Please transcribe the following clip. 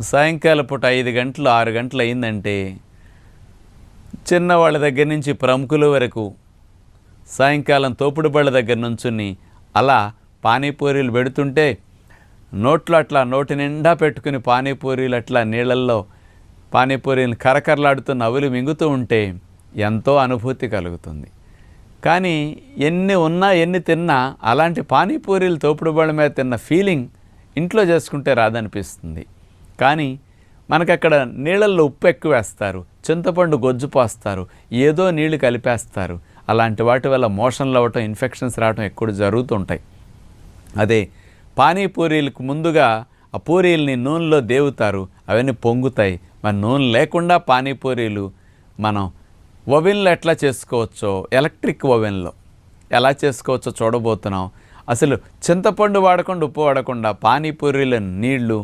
సాయంకాలం పూట 5 గంటలు 6 గంటలు అయిందంటే చిన్నవాళ్ళ దగ్గర నుంచి ప్రముఖుల వరకు సాయంకాలం తోపుడు బళ్ళ దగ్గర నుంచుని అలా పానీపూరీలు పెడుతుంటే నోట్లో అట్లా నోటి నిండా పెట్టుకుని పానీపూరీలు అట్లా నీళ్ళల్లో పానీపూరీలు కరకరలాడుతూ నవ్వులు మింగుతూ ఉంటే ఎంతో అనుభూతి కలుగుతుంది. కానీ ఎన్ని ఉన్నా ఎన్ని తిన్నా అలాంటి పానీపూరీలు తోపుడు బళ్ళ మీద తిన్న ఫీలింగ్ ఇంట్లో చేసుకుంటే రాదనిపిస్తుంది. కానీ మనకక్కడ నీళ్ళల్లో ఉప్పు ఎక్కువ వేస్తారు, చింతపండు గొజ్జు పోస్తారు, ఏదో నీళ్లు కలిపేస్తారు. అలాంటి వాటి వల్ల మోషన్లు అవ్వటం, ఇన్ఫెక్షన్స్ రావటం ఎక్కువ జరుగుతుంటాయి. అదే పానీపూరీలకు ముందుగా ఆ పూరీల్ని నూనెలో దేవుతారు, అవన్నీ పొంగుతాయి. మరి నూనె లేకుండా పానీపూరీలు మనం ఓవెన్లో ఎట్లా చేసుకోవచ్చో, ఎలక్ట్రిక్ ఓవెన్లో ఎలా చేసుకోవచ్చో చూడబోతున్నాం. అసలు చింతపండు వాడకుండా ఉప్పు వాడకుండా పానీపూరీల నీళ్లు